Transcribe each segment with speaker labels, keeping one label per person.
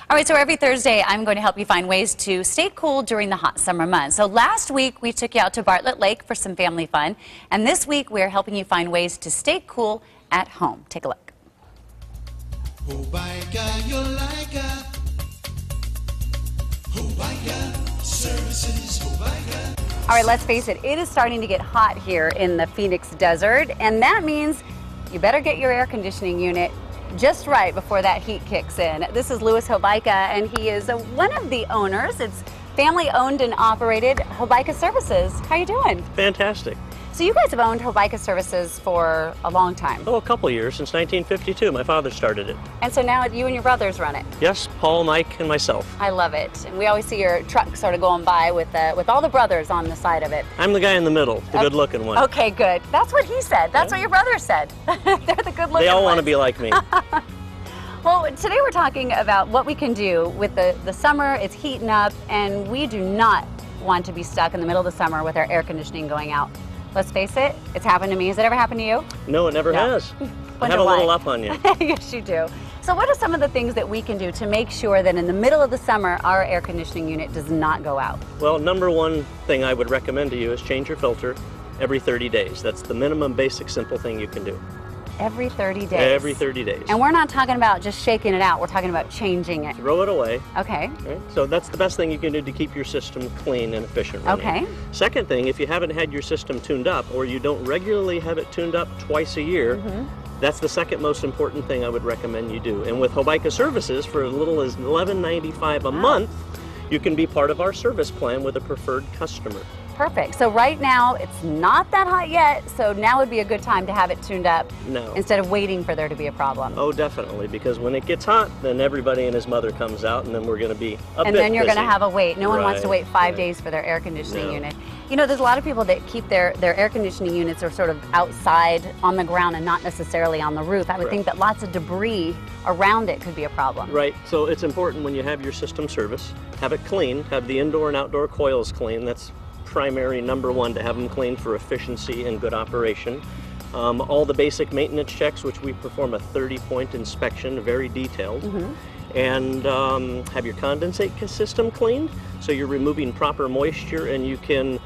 Speaker 1: All right, so every Thursday, I'm going to help you find ways to stay cool during the hot summer months. So last week, we took you out to Bartlett Lake for some family fun. And this week, we're helping you find ways to stay cool at home. Take a look.
Speaker 2: Hobaica, you like Hobaica Services, Hobaica.
Speaker 1: All right, let's face it is starting to get hot here in the Phoenix desert. And that means you better get your air conditioning unit just right before that heat kicks in. This is Louis Hobaica, and he is one of the owners. It's family owned and operated Hobaica Services. How you doing?
Speaker 3: Fantastic.
Speaker 1: So you guys have owned Hobaica Services for a long time.
Speaker 3: Oh, a couple years, since 1952. My father started it.
Speaker 1: And so now you and your brothers run it.
Speaker 3: Yes, Paul, Mike, and myself.
Speaker 1: I love it. And we always see your truck sort of going by with all the brothers on the side of it.
Speaker 3: I'm the guy in the middle, the good-looking one.
Speaker 1: Okay, good. That's what he said. That's what your brother said. They're the good-looking ones.
Speaker 3: They all want to be like me.
Speaker 1: Well, today we're talking about what we can do with the summer. It's heating up, and we do not want to be stuck in the middle of the summer with our air conditioning going out. Let's face it, it's happened to me. Has it ever happened to you?
Speaker 3: No, it never has. I have a little up on you.
Speaker 1: Yes, you do. So what are some of the things that we can do to make sure that in the middle of the summer, our air conditioning unit does not go out?
Speaker 3: Well, number one thing I would recommend to you is change your filter every 30 days. That's the minimum basic simple thing you can do.
Speaker 1: Every 30 days?
Speaker 3: Every 30 days.
Speaker 1: And we're not talking about just shaking it out. We're talking about changing it.
Speaker 3: Throw it away.
Speaker 1: Okay.
Speaker 3: Right? So that's the best thing you can do to keep your system clean and efficient running.
Speaker 1: Okay.
Speaker 3: Second thing, if you haven't had your system tuned up, or you don't regularly have it tuned up twice a year, that's the second most important thing I would recommend you do. And with Hobaica Services, for as little as $11.95 a month, you can be part of our service plan with a preferred customer.
Speaker 1: Perfect. So right now, it's not that hot yet, so now would be a good time to have it tuned up instead of waiting for there to be a problem.
Speaker 3: Oh, definitely, because when it gets hot, then everybody and his mother comes out, and then we're going to be a bit
Speaker 1: And then you're
Speaker 3: busy.
Speaker 1: going to have a wait. No one wants to wait 5 days for their air conditioning unit. You know, there's a lot of people that keep their air conditioning units are sort of outside on the ground and not necessarily on the roof. I would think that lots of debris around it could be a problem.
Speaker 3: Right, so it's important when you have your system service, have it clean, have the indoor and outdoor coils clean. That's primary number one, to have them clean for efficiency and good operation. All the basic maintenance checks, which we perform a 30-point inspection, very detailed. And have your condensate system cleaned, so you're removing proper moisture, and you can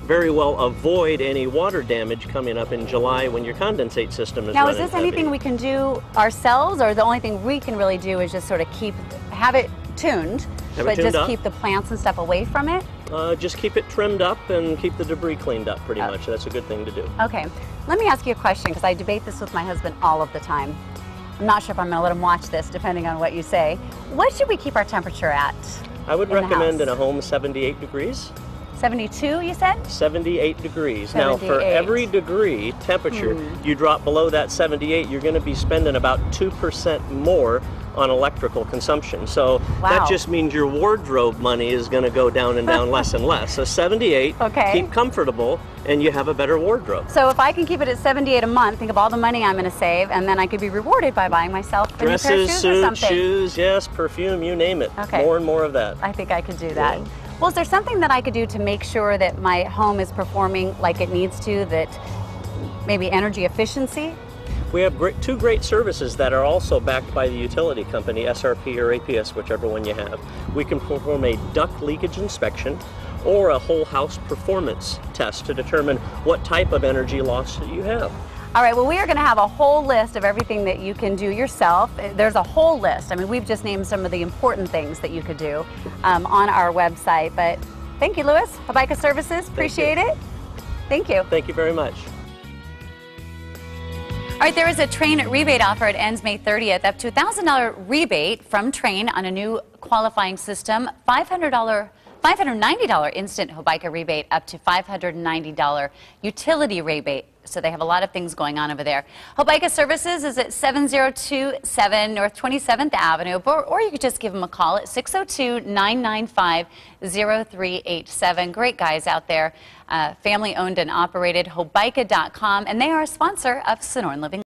Speaker 3: very well avoid any water damage coming up in July when your condensate system is
Speaker 1: Now,
Speaker 3: running
Speaker 1: is this anything
Speaker 3: heavy.
Speaker 1: we can do ourselves, or the only thing we can really do is just sort of have it tuned, but just keep the plants and stuff away from it?
Speaker 3: Just keep it trimmed up and keep the debris cleaned up, pretty much. That's a good thing to do.
Speaker 1: Okay. Let me ask you a question, because I debate this with my husband all of the time. I'm not sure if I'm going to let him watch this, depending on what you say. What should we keep our temperature at?
Speaker 3: I would recommend in a home 78 degrees.
Speaker 1: 72, you said?
Speaker 3: 78 degrees.
Speaker 1: 78.
Speaker 3: Now, for every degree temperature you drop below that 78, you're going to be spending about 2% more on electrical consumption. So that just means your wardrobe money is going to go down and down less and less. So 78, keep comfortable, and you have a better wardrobe.
Speaker 1: So if I can keep it at 78 a month, think of all the money I'm going to save, and then I could be rewarded by buying myself a new pair of shoes or something.
Speaker 3: Dresses, suits, shoes, yes, perfume, you name it. More and more of that.
Speaker 1: I think I could do that. Well, is there something that I could do to make sure that my home is performing like it needs to, that maybe energy efficiency?
Speaker 3: We have two great services that are also backed by the utility company, SRP or APS, whichever one you have. We can perform a duct leakage inspection or a whole house performance test to determine what type of energy loss you have.
Speaker 1: All right, well, we are going to have a whole list of everything that you can do yourself. There's a whole list. I mean, we've just named some of the important things that you could do on our website. But thank you, Louis. Hobaica Services, appreciate it. Thank you.
Speaker 3: Thank you very much.
Speaker 1: All right, there is a Train rebate offer. It ends May 30th. Up to $1,000 rebate from Train on a new qualifying system. $590 instant Hobaica rebate, up to $590 utility rebate. So they have a lot of things going on over there. Hobaica Services is at 7027 North 27th Avenue, or you could just give them a call at 602-995-0387. Great guys out there, family owned and operated, Hobaica.com, and they are a sponsor of Sonoran Living.